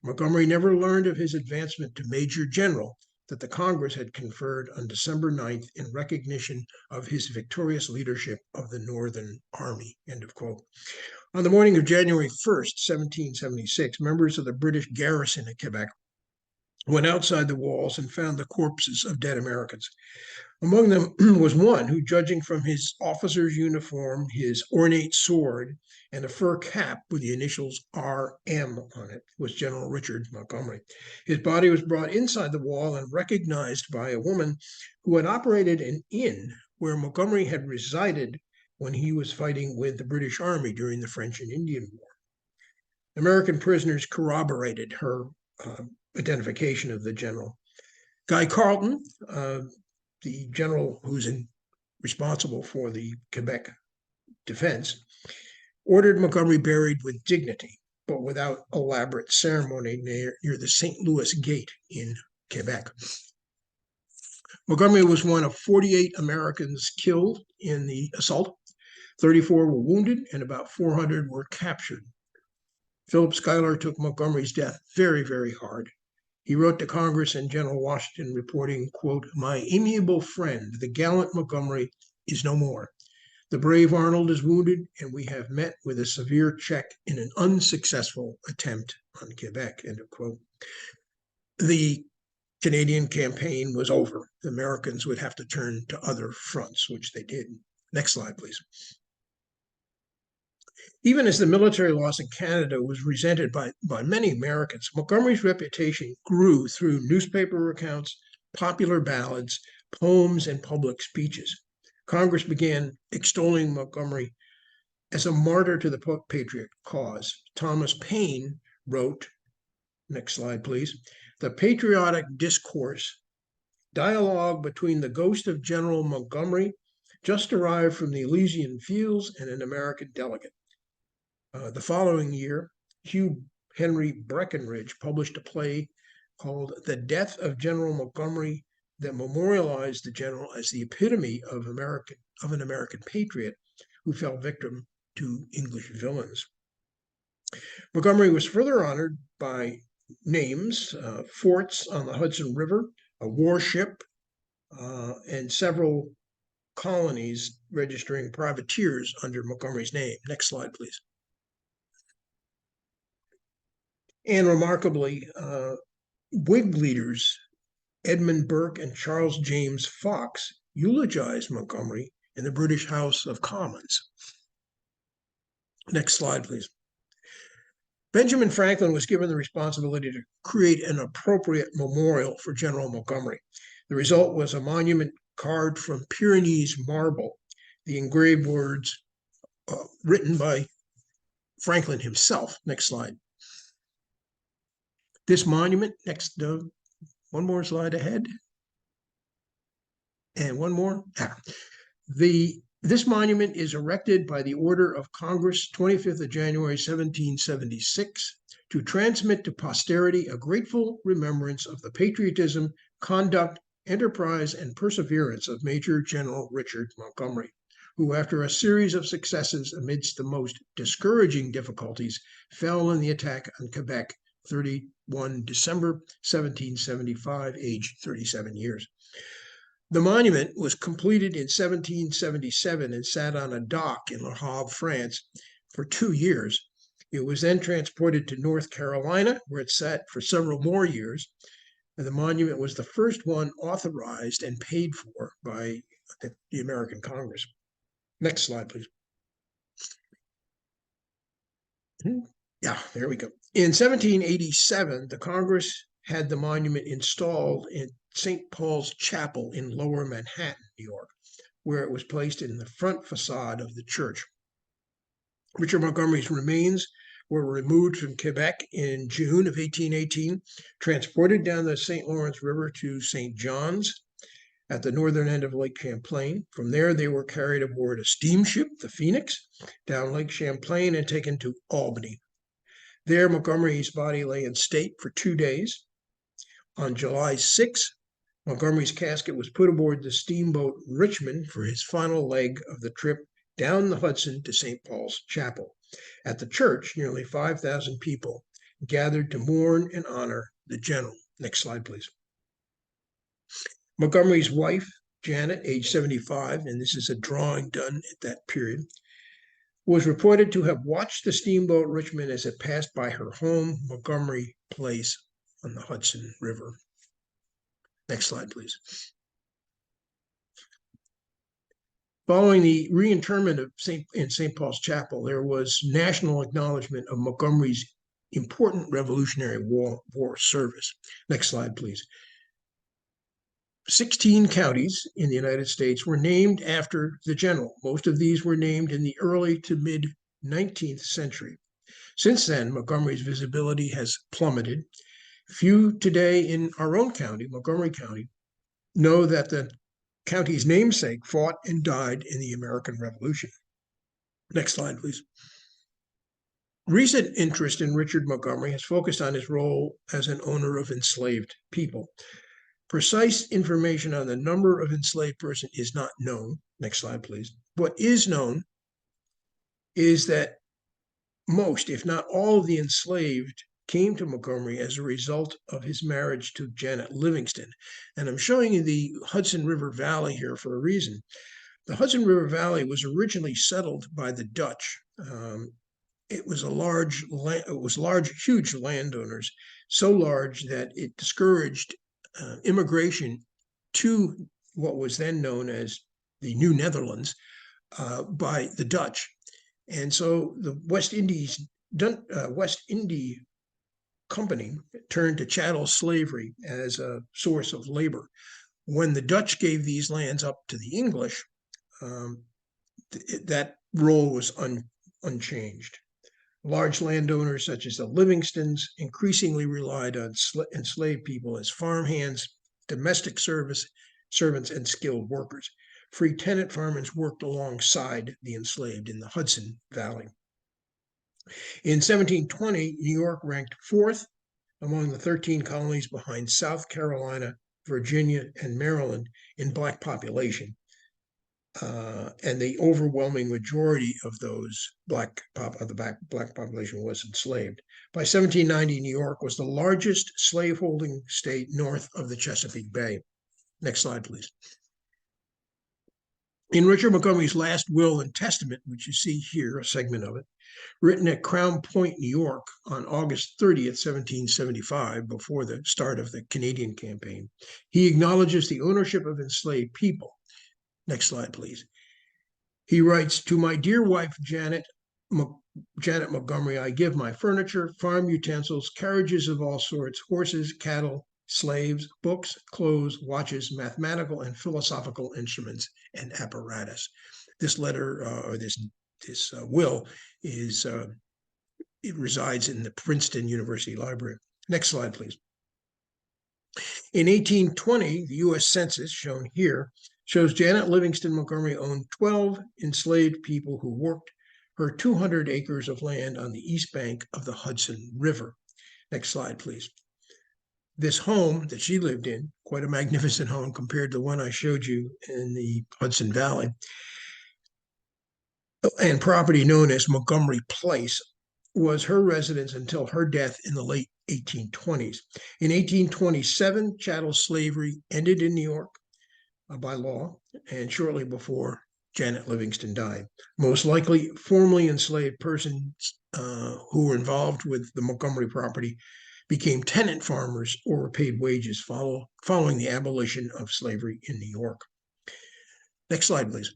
C: Montgomery never learned of his advancement to Major General that the Congress had conferred on December 9th in recognition of his victorious leadership of the Northern Army," end of quote. On the morning of January 1st, 1776, members of the British garrison at Quebec went outside the walls and found the corpses of dead Americans. Among them was one who, judging from his officer's uniform, his ornate sword, and a fur cap with the initials R.M. on it, was General Richard Montgomery. His body was brought inside the wall and recognized by a woman who had operated an inn where Montgomery had resided when he was fighting with the British Army during the French and Indian War. American prisoners corroborated her identification of the general. Guy Carleton, the general who's responsible for the Quebec defense, ordered Montgomery buried with dignity, but without elaborate ceremony near the St. Louis Gate in Quebec. Montgomery was one of 48 Americans killed in the assault. 34 were wounded and about 400 were captured. Philip Schuyler took Montgomery's death very, very hard. He wrote to Congress and General Washington reporting, quote, "My amiable friend, the gallant Montgomery, is no more. The brave Arnold is wounded, and we have met with a severe check in an unsuccessful attempt on Quebec," end of quote. The Canadian campaign was over. The Americans would have to turn to other fronts, which they did. Next slide, please. Even as the military loss in Canada was resented by many Americans, Montgomery's reputation grew through newspaper accounts, popular ballads, poems, and public speeches. Congress began extolling Montgomery as a martyr to the patriot cause. Thomas Paine wrote, next slide, please, "The patriotic discourse, dialogue between the ghost of General Montgomery, just arrived from the Elysian fields, and an American delegate." The following year, Hugh Henry Breckinridge published a play called The Death of General Montgomery that memorialized the general as the epitome of an American patriot who fell victim to English villains. Montgomery was further honored by names, forts on the Hudson River, a warship, and several colonies registering privateers under Montgomery's name. Next slide, please. And remarkably, Whig leaders Edmund Burke and Charles James Fox eulogized Montgomery in the British House of Commons. Next slide, please. Benjamin Franklin was given the responsibility to create an appropriate memorial for General Montgomery. The result was a monument carved from Pyrenees marble, the engraved words written by Franklin himself. Next slide. This monument, next, one more slide ahead. And one more. This monument is erected by the order of Congress, 25th of January, 1776, to transmit to posterity a grateful remembrance of the patriotism, conduct, enterprise, and perseverance of Major General Richard Montgomery, who, after a series of successes amidst the most discouraging difficulties, fell in the attack on Quebec 31 December 1775, aged 37 years. The monument was completed in 1777 and sat on a dock in Le Havre, France, for 2 years. It was then transported to North Carolina, where it sat for several more years. And the monument was the first one authorized and paid for by the American Congress. Next slide, please. Yeah, there we go. In 1787, the Congress had the monument installed in St. Paul's Chapel in Lower Manhattan, New York, where it was placed in the front facade of the church. Richard Montgomery's remains were removed from Quebec in June of 1818, transported down the St. Lawrence River to St. John's at the northern end of Lake Champlain. From there, they were carried aboard a steamship, the Phoenix, down Lake Champlain and taken to Albany. There, Montgomery's body lay in state for 2 days. On July 6, Montgomery's casket was put aboard the steamboat Richmond for his final leg of the trip down the Hudson to St. Paul's Chapel. At the church, nearly 5,000 people gathered to mourn and honor the general. Next slide, please. Montgomery's wife, Janet, age 75, and this is a drawing done at that period, was reported to have watched the steamboat Richmond as it passed by her home, Montgomery Place, on the Hudson River. Next slide, please. Following the reinterment in St. Paul's Chapel, there was national acknowledgement of Montgomery's important Revolutionary War service. Next slide, please. 16 counties in the United States were named after the general. Most of these were named in the early to mid-19th century. Since then, Montgomery's visibility has plummeted. Few today in our own county, Montgomery County, know that the county's namesake fought and died in the American Revolution. Next slide, please. Recent interest in Richard Montgomery has focused on his role as an owner of enslaved people. Precise information on the number of enslaved persons is not known. Next slide, please. What is known is that most, if not all, of the enslaved came to Montgomery as a result of his marriage to Janet Livingston. And I'm showing you the Hudson River Valley here for a reason. The Hudson River Valley was originally settled by the Dutch. It was huge landowners, so large that it discouraged immigration to what was then known as the New Netherlands by the Dutch. And so the West India Company turned to chattel slavery as a source of labor. When the Dutch gave these lands up to the English, that role was unchanged. Large landowners such as the Livingstons increasingly relied on enslaved people as farmhands, domestic servants, and skilled workers. Free tenant farmers worked alongside the enslaved in the Hudson Valley. In 1720, New York ranked 4th among the 13 colonies behind South Carolina, Virginia, and Maryland in Black population. And the overwhelming majority of those Black population was enslaved. By 1790, New York was the largest slaveholding state north of the Chesapeake Bay. Next slide, please. In Richard Montgomery's last will and testament, which you see here, a segment of it, written at Crown Point, New York on August 30th, 1775, before the start of the Canadian campaign, he acknowledges the ownership of enslaved people. Next slide, please. He writes, "To my dear wife, Janet Montgomery, I give my furniture, farm utensils, carriages of all sorts, horses, cattle, slaves, books, clothes, watches, mathematical and philosophical instruments, and apparatus." This letter, or this will, is it resides in the Princeton University Library. Next slide, please. In 1820, the U.S. Census, shown here, shows Janet Livingston Montgomery owned 12 enslaved people who worked her 200 acres of land on the east bank of the Hudson River. Next slide, please. This home that she lived in, quite a magnificent home compared to the one I showed you in the Hudson Valley, and property known as Montgomery Place, was her residence until her death in the late 1820s. In 1827, chattel slavery ended in New York by law, and shortly before Janet Livingston died. Most likely, formerly enslaved persons who were involved with the Montgomery property became tenant farmers or were paid wages following the abolition of slavery in New York. Next slide, please.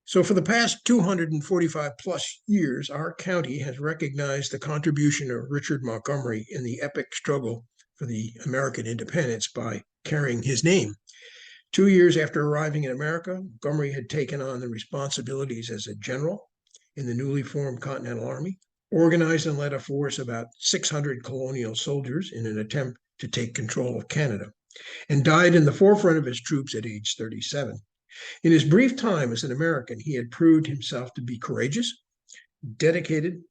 C: So for the past 245 plus years, our county has recognized the contribution of Richard Montgomery in the epic struggle for the American independence by carrying his name. 2 years after arriving in America, Montgomery had taken on the responsibilities as a general in the newly formed Continental Army, organized and led a force of about 600 colonial soldiers in an attempt to take control of Canada, and died in the forefront of his troops at age 37. In his brief time as an American, he had proved himself to be courageous, dedicated,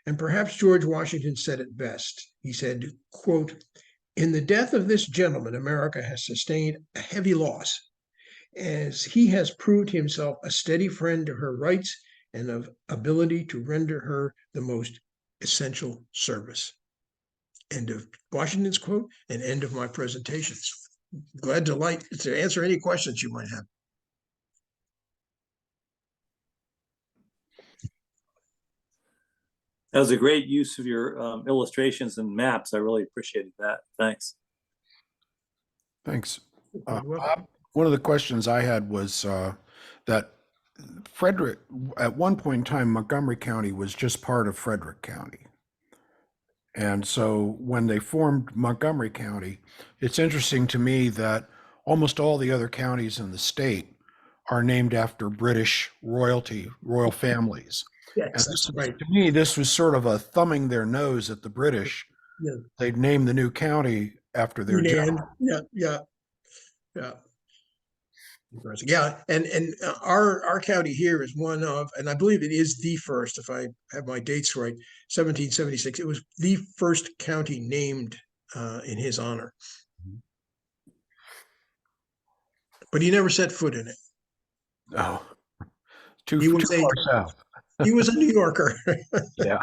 C: and perhaps George Washington said it best. He said, quote, "In the death of this gentleman, America has sustained a heavy loss, as he has proved himself a steady friend to her rights and of ability to render her the most essential service." End of Washington's quote and end of my presentation. Glad to answer any questions you might have.
E: That was a great use of your illustrations and maps. I really appreciated that. Thanks.
B: Thanks.
C: You're welcome.
B: Bob, one of the questions I had was that Frederick, at one point in time, Montgomery County was just part of Frederick County. And so when they formed Montgomery County, it's interesting to me that almost all the other counties in the state are named after British royalty, royal families.
C: Yes,
B: And
C: that's
B: this,
C: right.
B: to me, this was sort of a thumbing their nose at the British.
C: Yeah.
B: They'd name the new county after their general.
C: Yeah. Yeah, and our county here is one of, and I believe it is the first, if I have my dates right, 1776. It was the first county named in his honor, but he never set foot in it.
B: Oh, too
C: He was
B: far south.
C: he was a New Yorker.
B: Yeah.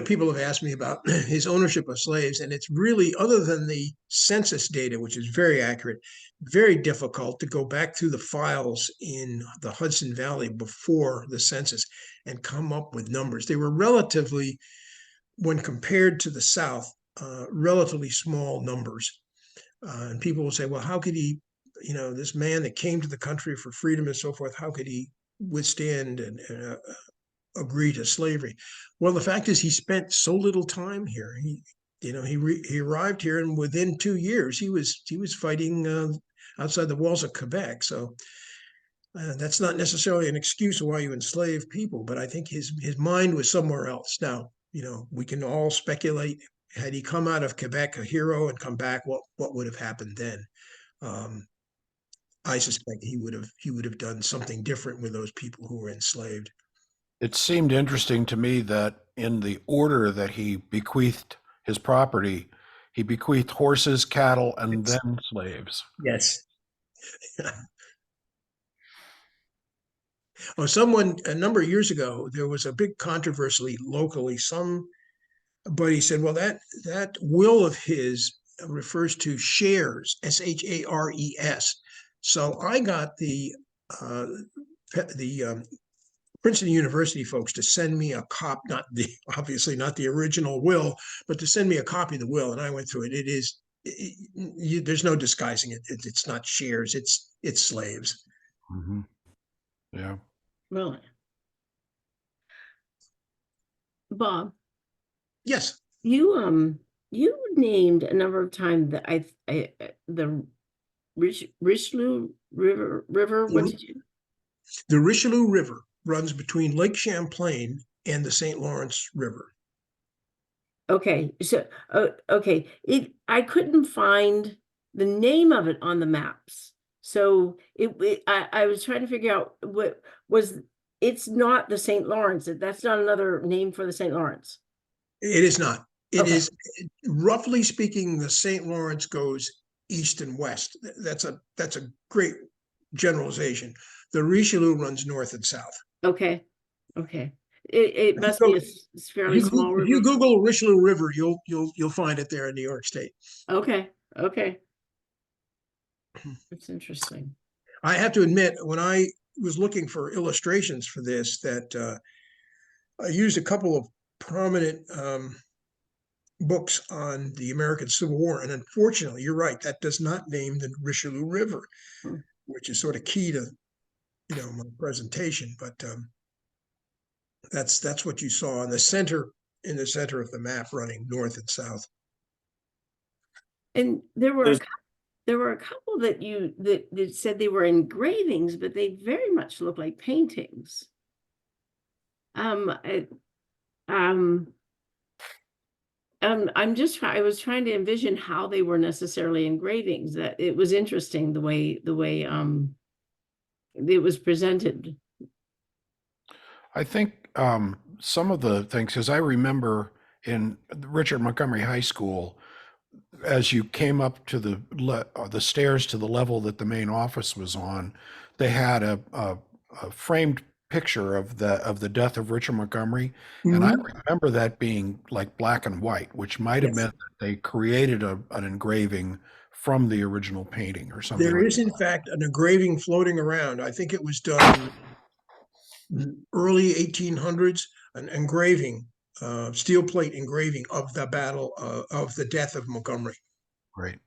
C: People have asked me about his ownership of slaves, and it's really, other than the census data, which is very accurate, very difficult to go back through the files in the Hudson Valley before the census and come up with numbers. They were relatively, when compared to the South, relatively small numbers. And people will say, well, how could he, this man that came to the country for freedom and so forth, how could he withstand and agree to slavery? Well, the fact is, he spent so little time here. He arrived here, and within 2 years, he was fighting outside the walls of Quebec. So that's not necessarily an excuse of why you enslave people, but I think his mind was somewhere else. Now, we can all speculate. Had he come out of Quebec a hero and come back, what would have happened then? I suspect he would have done something different with those people who were enslaved.
B: It seemed interesting to me that in the order that he bequeathed his property, he bequeathed horses, cattle, and
C: Yes.
B: then slaves.
C: Yes. Oh, someone, a number of years ago, there was a big controversy locally. Somebody said, well, that will of his refers to shares, shares. So I got uh, the Princeton University folks to send me a copy, not the obviously not the original will, but to send me a copy of the will, and I went through it. It is there's no disguising it. It's not shares. It's slaves.
B: Mm-hmm. Yeah.
A: Really? Bob,
C: Yes,
A: you named a number of times that the Richelieu River. What did you?
C: the Richelieu River runs between Lake Champlain and the St. Lawrence River.
A: Okay, so okay, I couldn't find the name of it on the maps. So I was trying to figure out what was it's not the St. Lawrence. That's not another name for the St. Lawrence.
C: It is not. It
A: Okay.
C: is, roughly speaking, the St. Lawrence goes east and west. That's a great generalization. The Richelieu runs north and south.
A: Okay. Okay. It must
C: So
A: be a fairly small
C: if you
A: river.
C: Google Richelieu River, you'll find it there in New York State.
A: Okay. Okay. That's interesting.
C: I have to admit, when I was looking for illustrations for this, that I used a couple of prominent books on the American Civil War, and unfortunately, you're right, that does not name the Richelieu River,
A: Hmm.
C: which is sort of key to my presentation. But that's what you saw in the center of the map, running north and south.
A: And
E: There's
A: there were a couple that that said they were engravings, but they very much look like paintings. I, um, I was trying to envision how they were necessarily engravings. That it was interesting the way it was presented.
B: I think some of the things, because I remember in Richard Montgomery High School, as you came up to the stairs to the level that the main office was on, they had a framed picture of the death of Richard Montgomery, and I remember that being like black and white, which might have
C: Yes.
B: meant that they created an engraving from the original painting or something
C: There
B: like
C: is, in fact, an engraving floating around. I think it was done early 1800s, an engraving, steel plate engraving of the battle of the death of Montgomery.
B: that. Right.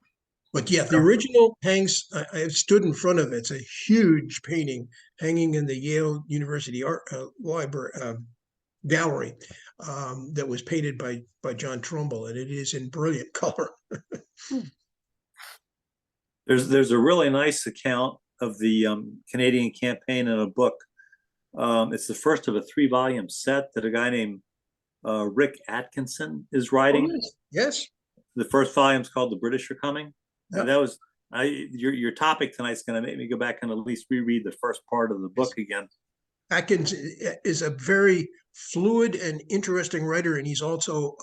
C: But yeah, the original hangs. I have stood in front of it. It's a huge painting hanging in the Yale University Art Library gallery that was painted by John Trumbull, and it is in brilliant color.
E: there's a really nice account of the Canadian campaign in a book. It's the first of a 3-volume set that a guy named Rick Atkinson is writing.
C: Oh, yes.
E: The first volume is called "The British Are Coming."
C: Yep.
E: That was your topic tonight's going to make me go back and at least reread the first part of the book again.
C: Atkins is a very fluid and interesting writer, and he's also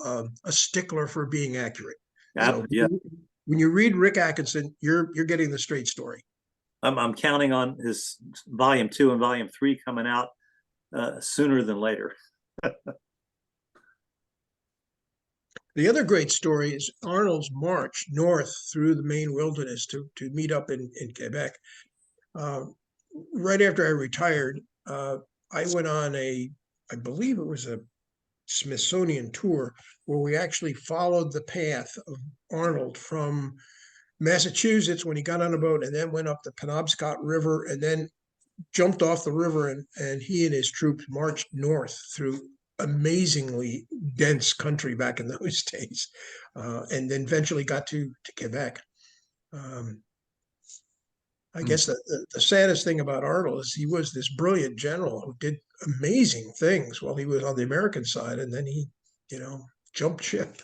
C: a stickler for being accurate. So
E: Yeah,
C: when you read Rick Atkinson, you're getting the straight story.
E: I'm counting on his volume 2 and volume 3 coming out sooner than later.
C: The other great story is Arnold's march north through the Maine wilderness to meet up in Quebec. Right after I retired, I went on I believe it was a Smithsonian tour where we actually followed the path of Arnold from Massachusetts when he got on a boat and then went up the Penobscot River and then jumped off the river, and he and his troops marched north through amazingly dense country back in those days, and then eventually got to Quebec. I guess the saddest thing about Arnold is he was this brilliant general who did amazing things while he was on the American side, and then he, jumped ship.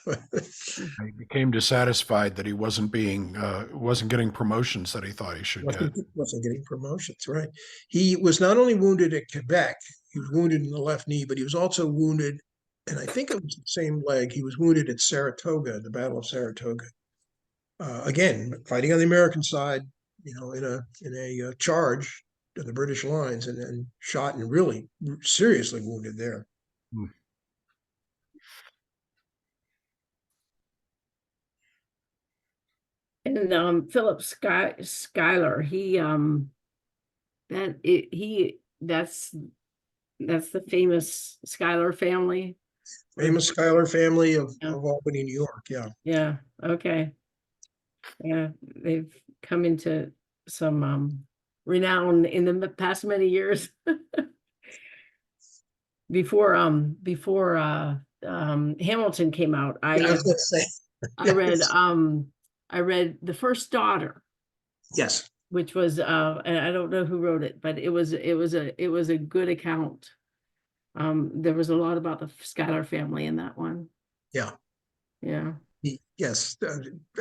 B: He became dissatisfied that he wasn't getting promotions that he thought he should get.
C: Wasn't getting promotions, right? He was not only wounded at Quebec, he was wounded in the left knee, but he was also wounded, and I think it was the same leg. He was wounded at Saratoga, the Battle of Saratoga. Again, fighting on the American side, in a charge to the British lines, and then shot and really seriously wounded there.
B: Hmm.
A: And Philip Schuyler, that's the famous Schuyler family.
C: Famous Schuyler family of
A: Yeah.
C: Albany, New York. Yeah.
A: Yeah, okay. Yeah, they've come into some renown in the past many years. Before Hamilton came out,
C: Yeah, I was going to say.
A: I read The First Daughter,
C: Yes.
A: which was and I don't know who wrote it, but it was a good account. There was a lot about the Schuyler family in that one.
C: Yeah.
A: Yeah.
C: Yes.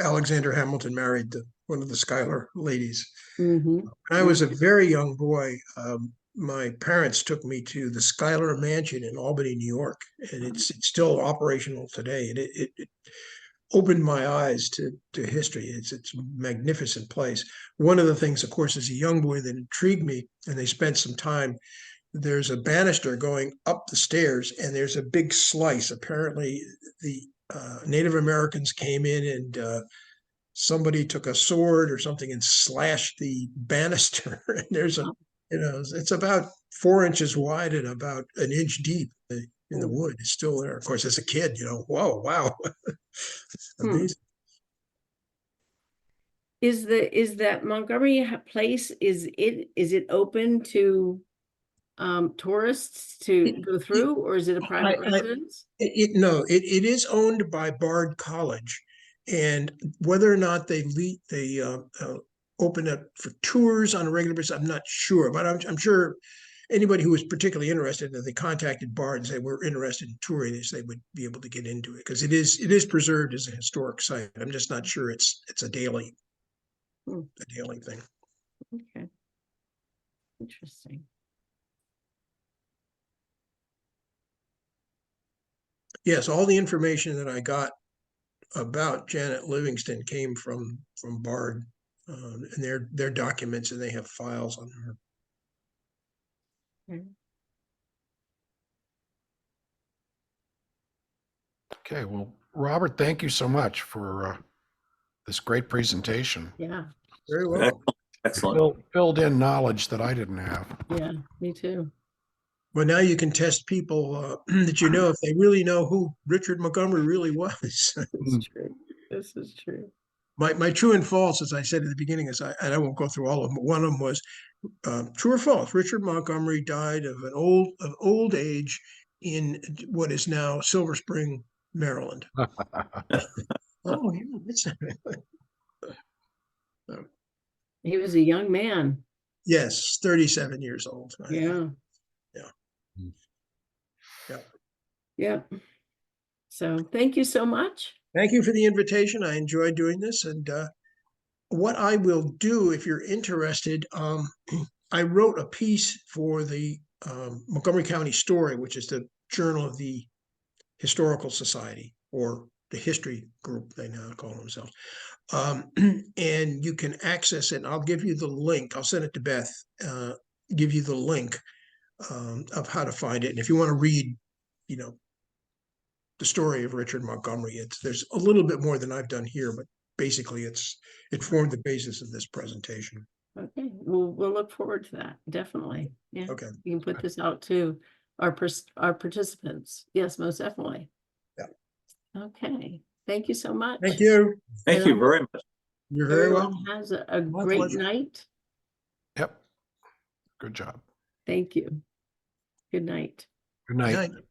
C: Alexander Hamilton married one of the Schuyler ladies.
A: Mm-hmm.
C: When I was a very young boy, my parents took me to the Schuyler Mansion in Albany, New York, and it's still operational today. And it opened my eyes to history. It's a magnificent place. One of the things, of course, as a young boy that intrigued me, and they spent some time. There's a banister going up the stairs, and there's a big slice. Apparently, the Native Americans came in and somebody took a sword or something and slashed the banister. And there's it's about 4 inches wide and about an inch deep in the wood. It's still there. Of course, as a kid, whoa, wow. Amazing.
A: Is that Montgomery place, is it open to tourists to go through, or is it a private residence?
C: No, it is owned by Bard College, and whether or not they open it for tours on a regular basis, I'm not sure, but I'm sure anybody who was particularly interested, if they contacted Bard and said we're interested in touring this, they would be able to get into it because it is preserved as a historic site. I'm just not sure it's a daily thing.
A: Okay, interesting.
C: Yes, all the information that I got about Janet Livingston came from Bard and their documents, and they have files on her.
A: Okay.
B: Okay, well, Robert, thank you so much for this great presentation.
A: Yeah,
C: Very well.
E: Excellent.
B: Filled in knowledge that I didn't have.
A: yeah, me too.
C: Well, now you can test people that if they really know who Richard Montgomery really was.
A: It's true. This is true.
C: My true and false, as I said at the beginning, and I won't go through all of them, but one of them was true or false. Richard Montgomery died of old age in what is now Silver Spring, Maryland. Oh, yeah, that's
A: He was a young man.
C: yes, 37 years old.
A: Yeah.
C: Yeah. Yeah.
A: Yeah. So thank you so much.
C: Thank you for the invitation. I enjoyed doing this. And what I will do, if you're interested, I wrote a piece for the Montgomery County Story, which is the journal of the Historical Society, or the history group, they now call themselves. And you can access it. And I'll give you the link. I'll send it to Beth, give you the link of how to find it. And if you want to read, the story of Richard Montgomery, there's a little bit more than I've done here, but basically it formed the basis of this presentation.
A: Okay, we'll look forward to that. Definitely. Yeah.
C: Okay.
A: You can put this out to our participants. Yes, most definitely.
C: Yeah.
A: Okay. Thank you so much.
C: Thank you.
E: Thank you very much.
C: You're very
A: Everyone
C: welcome.
A: has a
C: My
A: great
C: pleasure.
A: night.
B: Yep. Good job.
A: Thank you. Good night.
B: Good night.
C: Good night.